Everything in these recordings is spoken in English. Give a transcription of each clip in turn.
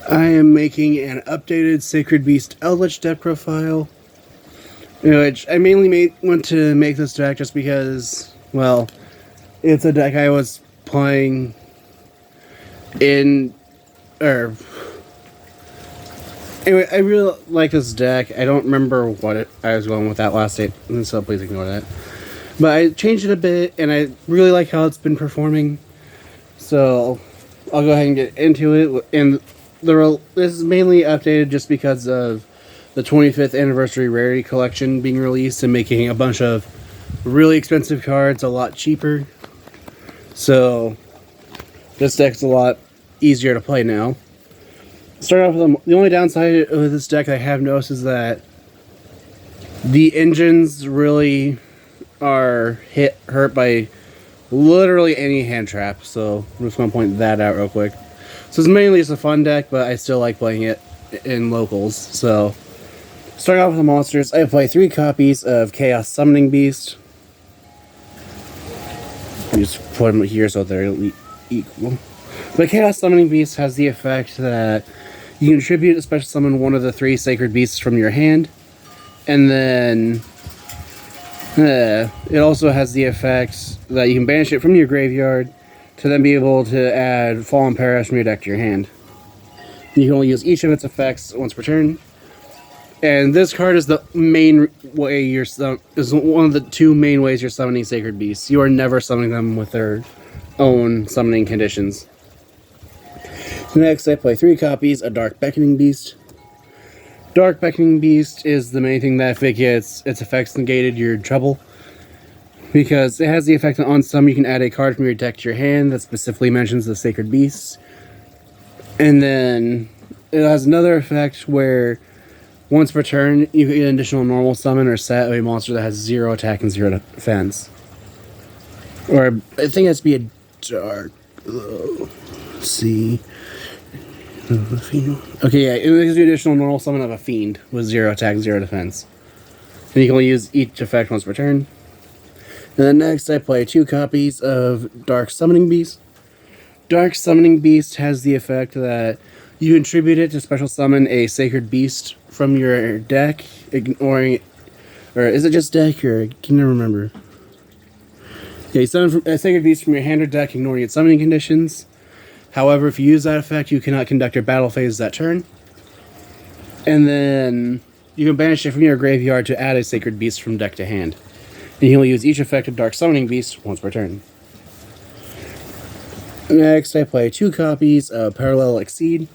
I am making an updated Sacred Beast Eldlich deck profile, which I mainly want to make this deck just because, well, it's a deck I was playing in, or anyway, I really like this deck. I don't remember what I was going with that last date, so please ignore that. But I changed it a bit, and I really like how it's been performing. So I'll go ahead and get into it. And this is mainly updated just because of the 25th anniversary rarity collection being released and making a bunch of really expensive cards a lot cheaper. So this deck's a lot easier to play now. Start off with the only downside of this deck I have noticed is that the engines really are hurt by literally any hand trap, so I'm just going to point that out real quick. So it's mainly just a fun deck, but I still like playing it in locals. So starting off with the monsters, I play 3 copies of Chaos Summoning Beast. I just put them here so they're equal. But Chaos Summoning Beast has the effect that you can tribute a special summon one of the 3 sacred beasts from your hand, and then it also has the effect that you can banish it from your graveyard to then be able to add Fallen Paradise from your deck to your hand. You can only use each of its effects once per turn. And this card is the main way is one of the 2 main ways you're summoning sacred beasts. You are never summoning them with their own summoning conditions. Next, I play 3 copies of Dark Beckoning Beast. Dark Beckoning Beast is the main thing that if it gets its effects negated, you're in trouble. Because it has the effect that on some you can add a card from your deck to your hand that specifically mentions the Sacred Beasts. And then it has another effect where once per turn you get an additional normal summon or set of a monster that has 0 attack and 0 defense. Or I think it has to be a dark. Let's see. Okay, yeah, it gives you additional normal summon of a fiend with 0 attack, 0 defense. And you can only use each effect once per turn. And then next I play 2 copies of Dark Summoning Beast. Dark Summoning Beast has the effect that you contribute it to special summon a sacred beast from your deck, ignoring, or is it just deck, or I can never remember. Yeah, you summon a sacred beast from your hand or deck, ignoring its summoning conditions. However, if you use that effect, you cannot conduct your battle phase that turn. And then you can banish it from your graveyard to add a sacred beast from deck to hand. And you can only use each effect of Dark Summoning Beast once per turn. Next, I play 2 copies of Parallel Exceed.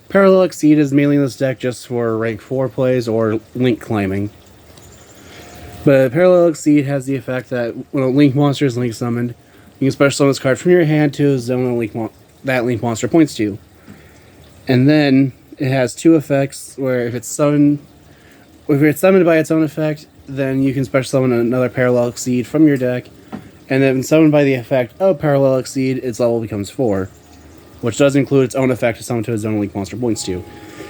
Parallel Exceed is mainly in this deck just for rank 4 plays or link climbing. But Parallel Exceed has the effect that when a link monster is link summoned, you can special summon this card from your hand to a zone that link monster points to. And then it has 2 effects where if it's summoned by its own effect, then you can special summon another Parallel Exceed from your deck. And then summoned by the effect of Parallel Exceed, its level becomes 4. Which does include its own effect to summon to a zone link monster points to.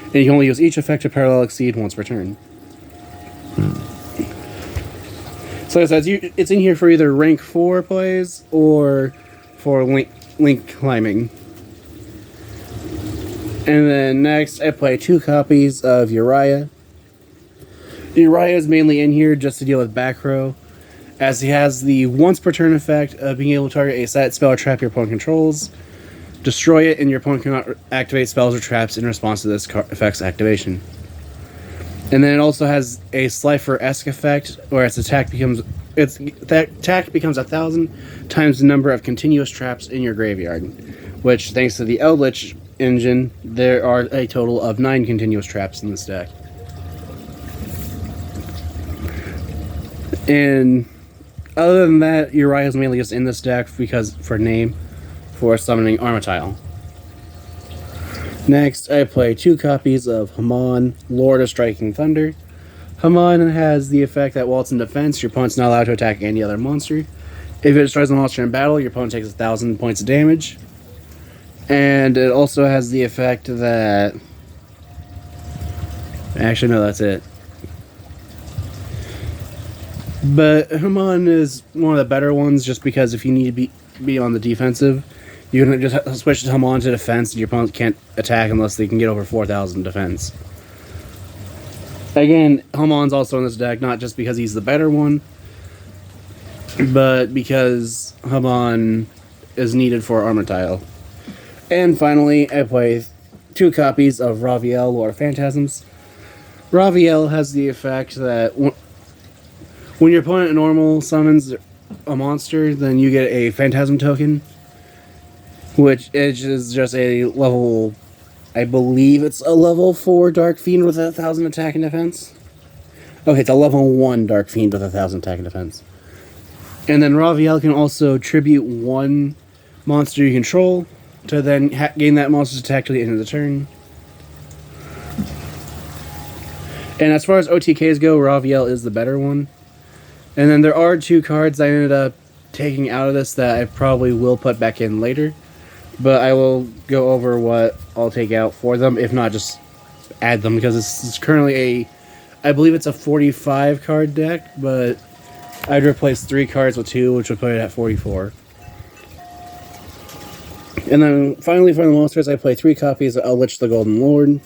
And you can only use each effect of Parallel Exceed once per turn. So like I said, it's in here for either rank 4 plays or for link climbing. And then next, I play 2 copies of Uriah. Uriah is mainly in here just to deal with back row, as he has the once per turn effect of being able to target a set spell or trap your opponent controls, destroy it, and your opponent cannot activate spells or traps in response to this effect's activation. And then it also has a Slifer-esque effect, where its attack becomes 1,000 times the number of continuous traps in your graveyard, which, thanks to the Eldlich engine, there are a total of 9 continuous traps in this deck. And other than that, Uriah is mainly just in this deck because for summoning Armatile. Next, I play 2 copies of Haman, Lord of Striking Thunder. Haman has the effect that while it's in defense, your opponent's not allowed to attack any other monster. If it destroys a monster in battle, your opponent takes 1,000 points of damage. And it also has the effect that... Actually, no, that's it. But Haman is one of the better ones just because if you need to be on the defensive, You can just switch to Hamon to defense, and your opponent can't attack unless they can get over 4,000 defense. Again, Hamon's also in this deck, not just because he's the better one, but because Hamon is needed for armor tile. And finally, I play 2 copies of Raviel, Lord of Phantasms. Raviel has the effect that when your opponent normal summons a monster, then you get a Phantasm token, which is just a level, I believe it's a level 4 Dark Fiend with 1,000 attack and defense. Okay, it's a level 1 Dark Fiend with 1,000 attack and defense. And then Raviel can also tribute 1 monster you control to then gain that monster's attack to the end of the turn. And as far as OTKs go, Raviel is the better one. And then there are 2 cards I ended up taking out of this that I probably will put back in later. But I will go over what I'll take out for them, if not just add them, because this is currently I believe it's a 45 card deck, but I'd replace 3 cards with 2, which would put it at 44. And then finally for the monsters, I play 3 copies of Eldlich the Golden Lord.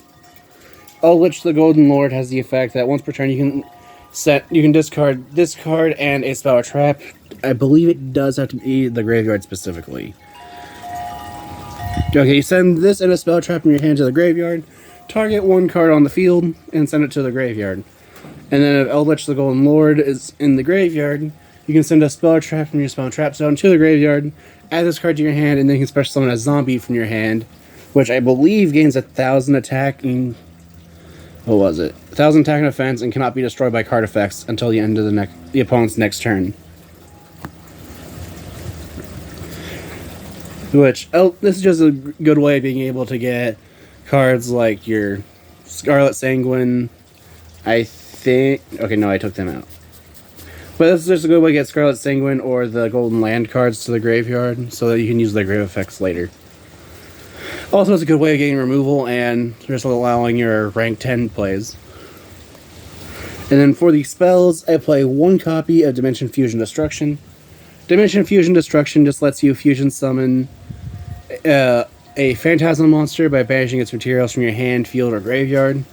Eldlich the Golden Lord has the effect that once per turn you can discard this card and a spell or trap. I believe it does have to be the graveyard specifically. Okay, you send this and a spell trap in your hand to the graveyard, target 1 card on the field, and send it to the graveyard. And then if Eldlich the Golden Lord is in the graveyard, you can send a spell trap from your spell trap zone to the graveyard, add this card to your hand, and then you can special summon a zombie from your hand, which I believe gains 1,000 attack and... what was it? 1,000 attack and defense, and cannot be destroyed by card effects until the end of the opponent's next turn. Which, this is just a good way of being able to get cards like your Scarlet Sanguine, I think... okay, no, I took them out. But this is just a good way to get Scarlet Sanguine or the Golden Land cards to the graveyard, so that you can use their grave effects later. Also, it's a good way of getting removal and just allowing your rank 10 plays. And then for the spells, I play 1 copy of Dimension Fusion Destruction. Dimension Fusion Destruction just lets you fusion summon a Phantasm monster by banishing its materials from your hand, field, or graveyard.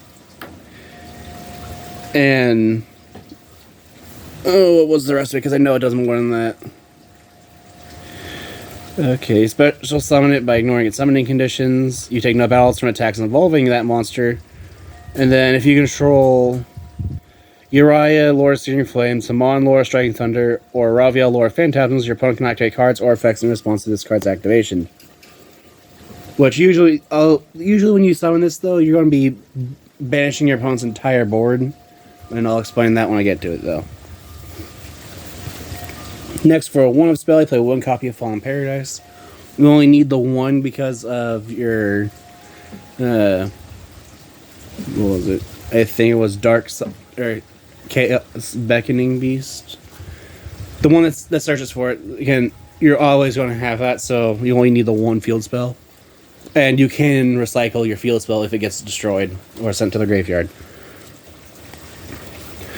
And... oh, what was the rest of it? Because I know it does more than that. Okay, special summon it by ignoring its summoning conditions. You take no battles from attacks involving that monster. And then if you control Uriah, Lord of Searing Flames, Hamon, Lord of Striking Thunder, or Raviel, Lord of Phantasms, your opponent can activate cards or effects in response to this card's activation. Which usually when you summon this, though, you're going to be banishing your opponent's entire board. And I'll explain that when I get to it, though. Next, for a 1-of spell, I play 1 copy of Fallen Paradise. You only need the 1 because of your... what was it? I think it was or Chaos Beckoning Beast. The one that searches for it. Again, you're always going to have that, so you only need the 1 field spell. And you can recycle your field spell if it gets destroyed or sent to the graveyard.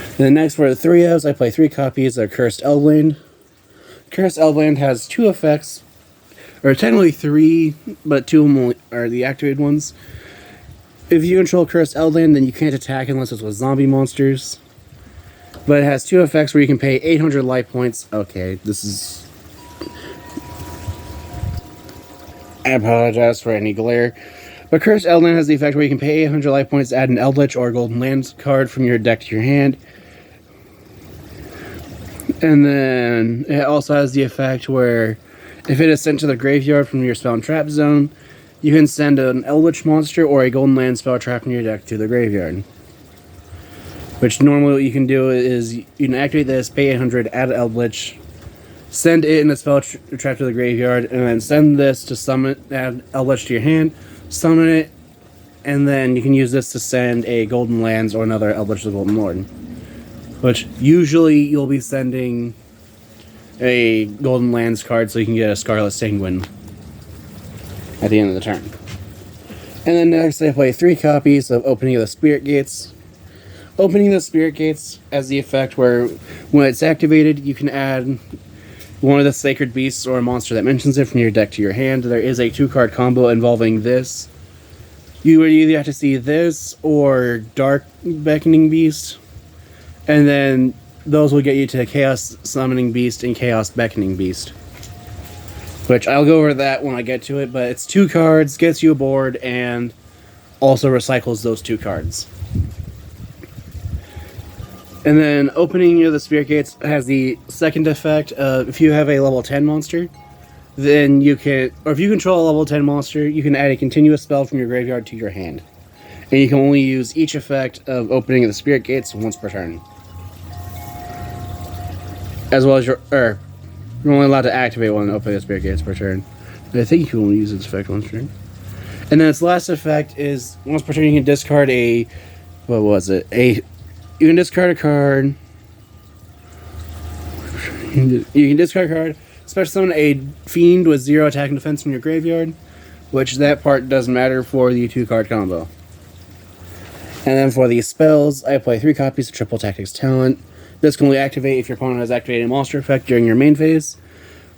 And then next, for the 3-ofs, I play 3 copies of Cursed Eldland. Cursed Eldland has 2 effects, or technically 3, but 2 of them are the activated ones. If you control Cursed Eldland, then you can't attack unless it's with zombie monsters. But it has 2 effects where you can pay 800 life points. Okay, this is... I apologize for any glare. But Cursed Eldland has the effect where you can pay 800 life points to add an Eldlich or Golden Land card from your deck to your hand. And then it also has the effect where if it is sent to the graveyard from your spell and trap zone, you can send an Eldlich monster or a Golden Land spell trap from your deck to the graveyard. Which normally what you can do is you can activate this, pay 800, add an Eldlich, send it in a spell trap to the graveyard, and then send this to summon, add Eldlich to your hand, summon it, and then you can use this to send a Golden Lands or another Eldlich to the Golden Lord. Which usually you'll be sending a Golden Lands card so you can get a Scarlet Sanguine at the end of the turn. And then next I play 3 copies of Opening of the Spirit Gates. Opening the Spirit Gates has the effect where when it's activated, you can add one of the sacred beasts or a monster that mentions it from your deck to your hand. There is a 2-card combo involving this. You would either have to see this or Dark Beckoning Beast, and then those will get you to Chaos Summoning Beast and Chaos Beckoning Beast, which I'll go over that when I get to it. But it's 2 cards, gets you a board, and also recycles those 2 cards. And then opening of the Spirit Gates has the second effect of, if you have a level 10 monster, then you can, or if you control a level 10 monster, you can add a continuous spell from your graveyard to your hand. And you can only use each effect of opening of the Spirit Gates once per turn. As well as you're only allowed to activate one opening the Spirit Gates per turn. But I think you can only use this effect once per turn. And then its last effect is, once per turn you can discard a, you can discard a card. You can discard a card. Special summon a fiend with 0 attack and defense from your graveyard, which that part doesn't matter for the 2-card combo. And then for the spells, I play 3 copies of Triple Tactics Talent. This can only activate if your opponent has activated a monster effect during your main phase.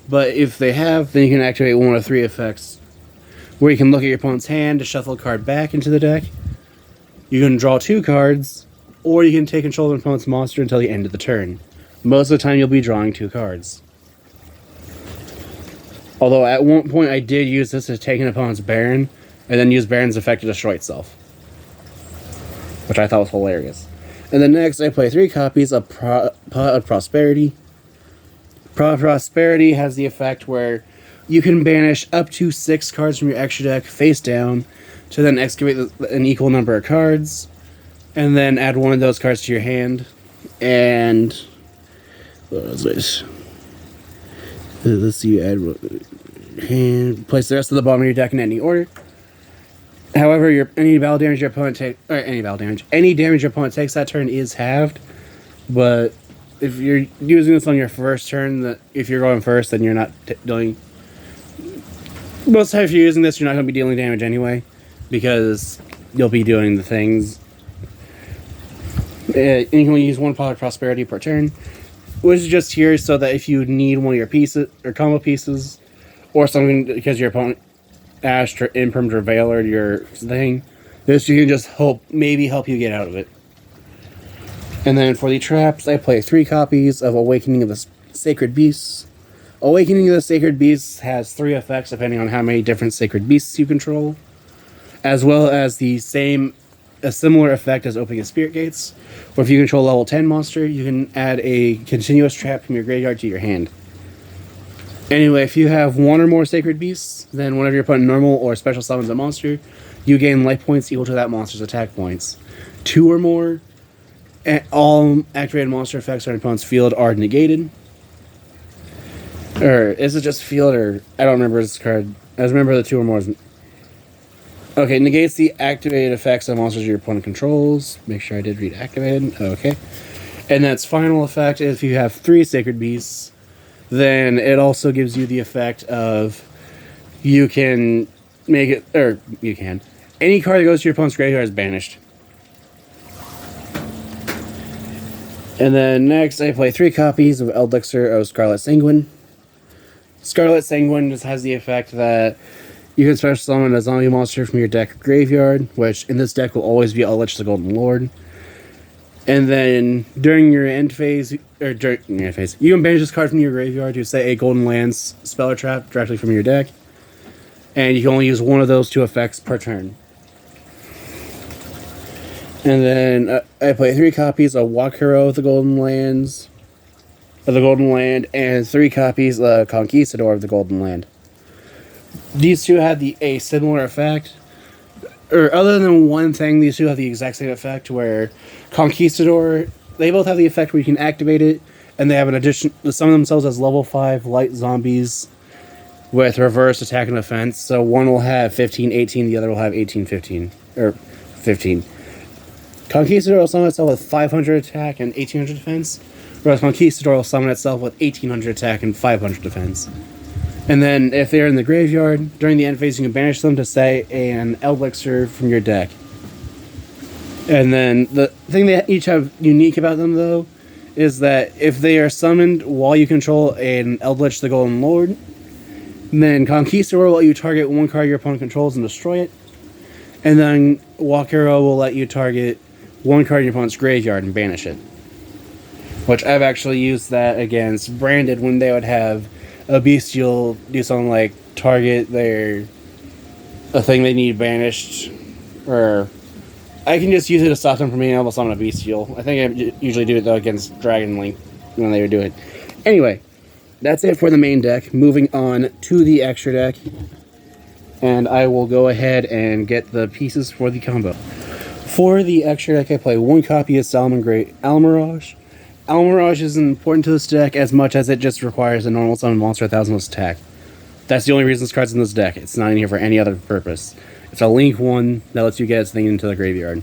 But if they have, then you can activate one of 3 effects, where you can look at your opponent's hand to shuffle a card back into the deck. You can draw 2 cards, or you can take control of your opponent's monster until the end of the turn. Most of the time you'll be drawing 2 cards. Although at one point I did use this to take an opponent's Baron, and then use Baron's effect to destroy itself, which I thought was hilarious. And then next I play 3 copies of Pot of Prosperity. Pot of Prosperity has the effect where you can banish up to 6 cards from your extra deck face down to then excavate an equal number of cards, and then add one of those cards to your hand. And what was it? Let's see, add hand, place the rest of the bottom of your deck in any order. However, any damage your opponent takes that turn is halved. But if you're using this on your first turn, if you're going first, then you're not doing. Most times, if you're using this, you're not going to be dealing damage anyway, because you'll be doing the things. And you can only use 1 Pot of Prosperity per turn, which is just here so that if you need one of your pieces or combo pieces, or something because your opponent Ashed or Imprimed Veil or your thing, this you can just maybe help you get out of it. And then for the traps, I play 3 copies of Awakening of the Sacred Beasts. Awakening of the Sacred Beasts has 3 effects depending on how many different sacred beasts you control, as well as a similar effect as opening the Spirit Gates, where if you control a level 10 monster, you can add a continuous trap from your graveyard to your hand. Anyway, if you have 1 or more sacred beasts, then whenever your opponent normal or special summons a monster, you gain life points equal to that monster's attack points. 2 or more, all activated monster effects on your opponent's field are negated. Or is it just field, or I don't remember this card. I just remember the 2 or more. Okay, negates the activated effects of monsters your opponent controls. Make sure I did read activated. Okay. And that's final effect. If you have 3 sacred beasts, then it also gives you the effect of you can make it, or you can. Any card that goes to your opponent's graveyard is banished. And then next I play 3 copies of Eldlich of Scarlet Sanguine. Scarlet Sanguine just has the effect that you can special summon a zombie monster from your deck or graveyard, which in this deck will always be Eldlich the Golden Lord. And then during your end phase, you can banish this card from your graveyard to say a Golden Lance spell or trap directly from your deck. And you can only use 1 of those 2 effects per turn. And then I play 3 copies of Wakuro of the Golden Land, and 3 copies of Conquistador of the Golden Land. These 2 have a similar effect. Or other than one thing, these 2 have the exact same effect, where Conquistador, they both have the effect where you can activate it, and they have an addition, some of themselves as level 5 light zombies with reverse attack and defense. So one will have 15-18, the other will have 18-15, or 15. Conquistador will summon itself with 500 attack and 1800 defense, whereas Conquistador will summon itself with 1800 attack and 500 defense. And then, if they're in the graveyard, during the end phase, you can banish them to, say, an Eldlich from your deck. And then, the thing they each have unique about them, though, is that if they are summoned while you control an Eldlich the Golden Lord, then Conquistador will let you target one card your opponent controls and destroy it. And then Walkero will let you target one card in your opponent's graveyard and banish it. Which I've actually used that against Branded when they would have a Bestial do something like target a thing they need banished, or I can just use it to stop them from being able to summon a Bestial. I think I usually do it though against Dragon Link when they would do it. Anyway, that's it for the main deck. Moving on to the extra deck, and I will go ahead and get the pieces for the combo. For the extra deck, I play one copy of Salmon Great Almirage. Almirage isn't important to this deck as much as it just requires a normal summon monster 1000 attack. That's the only reason this card's in this deck. It's not in here for any other purpose. It's a link one that lets you get its thing into the graveyard.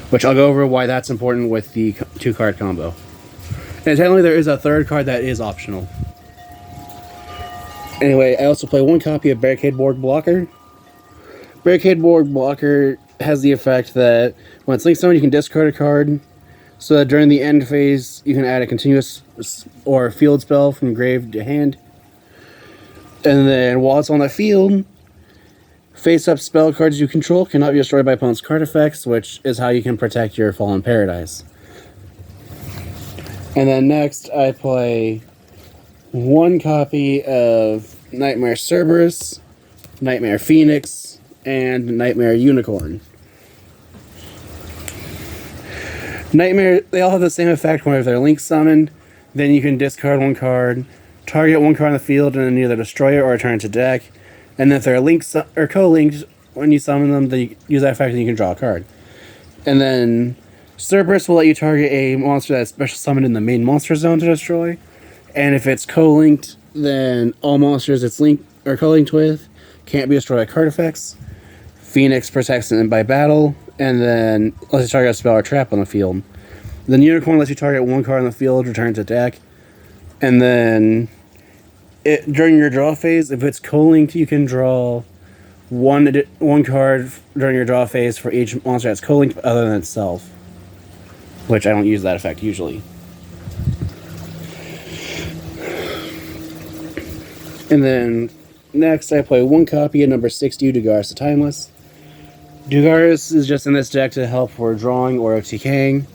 Which I'll go over why that's important with the 2-card combo. And technically there is a third card that is optional. Anyway, I also play one copy of Barricade Board Blocker. Barricade Board Blocker has the effect that when it's linked summoned, you can discard a card. So that during the end phase, you can add a continuous or field spell from grave to hand. And then while it's on the field, face-up spell cards you control cannot be destroyed by opponent's card effects, which is how you can protect your Fallen Paradise. And then next, I play one copy of Nightmare Cerberus, Nightmare Phoenix, and Nightmare Unicorn. Nightmare, they all have the same effect where if they're link summoned, then you can discard one card, target one card on the field, and then either destroy it or return it to deck. And if they're linked or co-linked, when you summon them, they use that effect and you can draw a card. And then Cerberus will let you target a monster that's special summoned in the main monster zone to destroy. And if it's co-linked, then all monsters it's linked or co-linked with can't be destroyed by card effects. Phoenix protects them by battle, and then lets you target a spell or trap on the field. Then Unicorn lets you target one card on the field, return to deck. And then during your draw phase, if it's co-linked, you can draw one card during your draw phase for each monster that's co-linked other than itself. Which I don't use that effect usually. And then next I play one copy of number 60, Dugaris the Timeless. Dugaris is just in this deck to help for drawing or OTKing,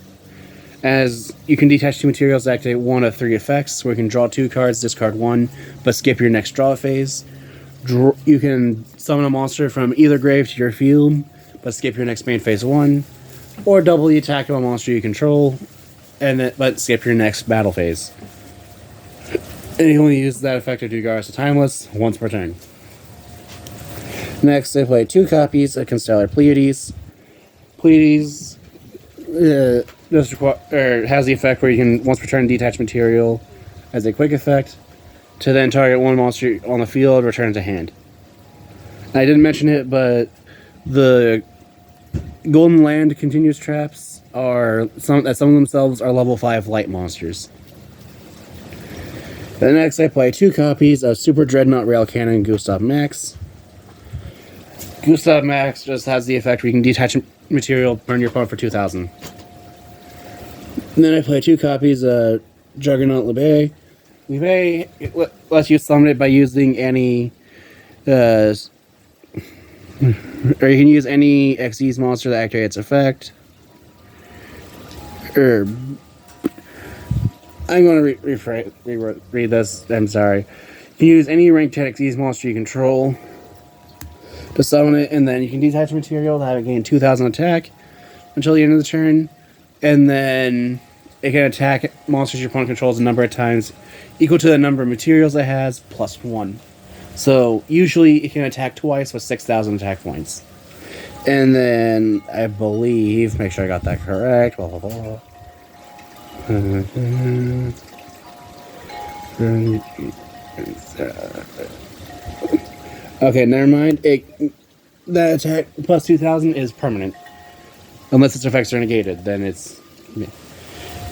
as you can detach 2 materials to activate one of 3 effects, where you can draw 2 cards, discard 1, but skip your next draw phase. You can summon a monster from either grave to your field, but skip your next main phase 1, or double the attack of a monster you control, but skip your next battle phase. And you only use that effect of Dugaris the Timeless once per turn. Next, I play 2 copies of Constellar Pleiades. Pleiades has the effect where you can once per turn detach material as a quick effect to then target one monster on the field, return it to hand. I didn't mention it, but the Golden Land continuous traps are some of themselves are level 5 light monsters. Then next, I play 2 copies of Super Dreadnought Rail Cannon Gustav Max. Gustav Max just has the effect where you can detach material, burn your opponent for 2,000. And then I play 2 copies of Juggernaut Libe. Libe lets you summon it by using any or you can use any Xyz monster that activates its effect. I'm going to read this. I'm sorry. You can use any rank 10 Xyz monster you control to summon it, and then you can detach material to have it gain 2,000 attack until the end of the turn, and then it can attack monsters your opponent controls a number of times equal to the number of materials it has plus 1. So usually it can attack twice with 6,000 attack points. And then I believe, make sure I got that correct. Blah, blah, blah. Okay, never mind. That attack plus 2,000 is permanent. Unless its effects are negated, then it's...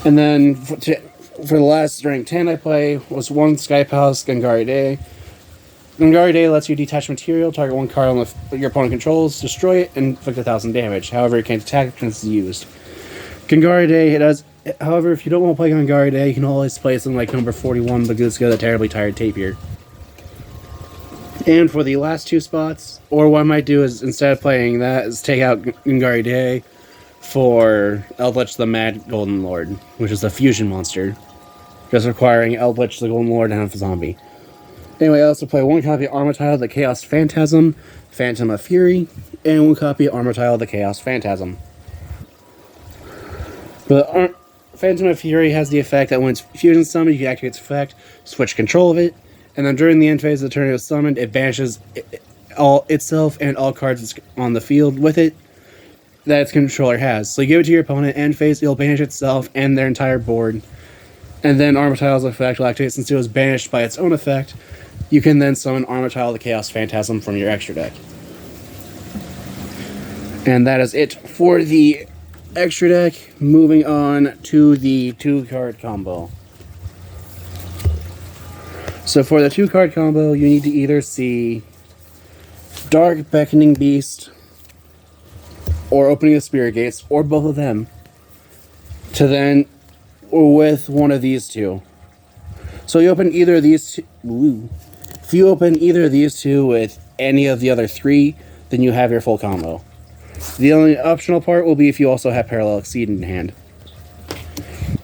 And then for the last rank 10 I play was 1 Sky Palace Gangari Day. Gangari Day lets you detach material, target one card on your opponent controls, destroy it, and inflict 1,000 damage. However, it can't attack since it's used. Gangari Day However, if you don't want to play Gangari Day, you can always play something like number 41, Bagooska, the Terribly Tired Tapir. And for the last two spots, or what I might do is, instead of playing that, is take out Gangari Day for Eldlich the Mad Golden Lord, which is a fusion monster, just requiring Eldlich the Golden Lord and a zombie. Anyway, I also play one copy of Armatile the Chaos Phantasm, Phantom of Fury, and one copy of Armatile the Chaos Phantasm. The Phantom of Fury has the effect that when it's fusion summoned, you can activate its effect, switch control of it, and then during the end phase of the turn it was summoned, it banishes all itself and all cards on the field with it that its controller has. So you give it to your opponent, end phase, it'll banish itself and their entire board. And then Armatile's effect will activate since it was banished by its own effect. You can then summon Armatile the Chaos Phantasm from your extra deck. And that is it for the extra deck. Moving on to the 2-card combo. So for the 2-card combo, you need to either see Dark Beckoning Beast or Opening of Spirit Gates, or both of them, to then with one of these two. So you open either of these two. If you open either of these two with any of the other three, then you have your full combo. The only optional part will be if you also have Parallel Exceed in hand.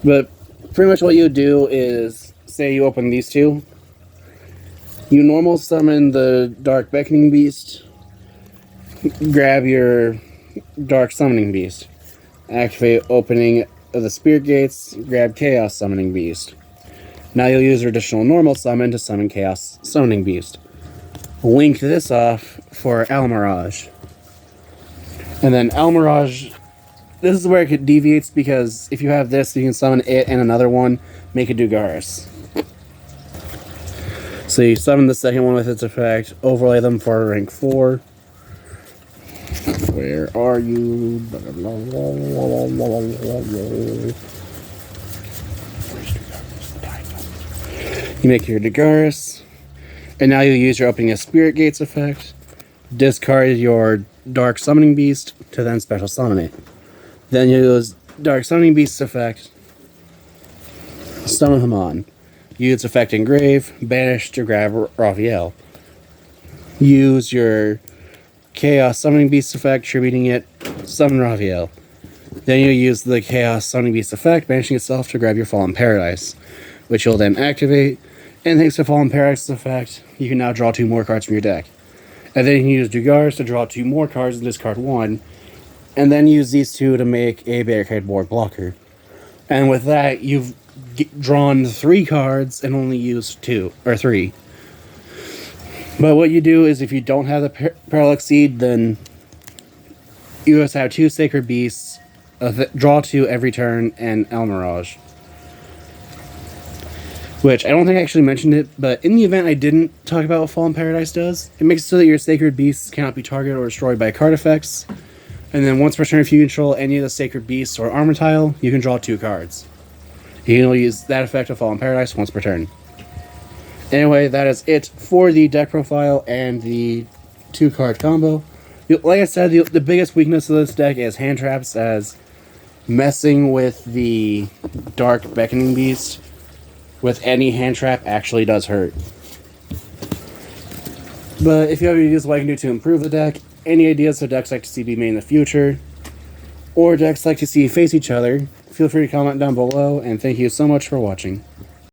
But pretty much what you do is, say you open these two, you normal summon the Dark Beckoning Beast, grab your Dark Summoning Beast, activate Opening of the Spirit Gates, grab Chaos Summoning Beast. Now you'll use your additional normal summon to summon Chaos Summoning Beast. Link this off for Almirage. And then Almirage, this is where it deviates, because if you have this, you can summon it and another one, make it Dugaris. So you summon the second one with its effect, overlay them for rank 4. Where are you? You make your Dugaris, and now you use your Opening of Spirit Gates effect, discard your Dark Summoning Beast to then special summon it. Then you use Dark Summoning Beast's effect, summon him on. Use effect Engrave, banish to grab Raphael. Use your Chaos Summoning Beast effect, tributing it, summon Raphael. Then you use the Chaos Summoning Beast effect, banishing itself to grab your Fallen Paradise, which you'll then activate. And thanks to Fallen Paradise's effect, you can now draw 2 more cards from your deck. And then you can use Dugaris to draw 2 more cards and discard 1. And then use these 2 to make a barricade board blocker. And with that, you've drawn 3 cards and only used 2 or 3. But what you do is, if you don't have the Parallel Exceed, then you just have 2 Sacred Beasts, draw 2 every turn, and Almirage. Which, I don't think I actually mentioned it, but in the event I didn't talk about what Fallen Paradise does, it makes it so that your Sacred Beasts cannot be targeted or destroyed by card effects. And then once per turn, if you control any of the Sacred Beasts or Armatile, you can draw 2 cards. You can only use that effect of Fallen Paradise once per turn. Anyway, that is it for the deck profile and the 2-card combo. Like I said, the biggest weakness of this deck is hand traps, as messing with the Dark Beckoning Beast with any hand trap actually does hurt. But if you have any ideas what I can do to improve the deck, any ideas of decks like to see be made in the future, or decks like to see face each other, feel free to comment down below, and thank you so much for watching.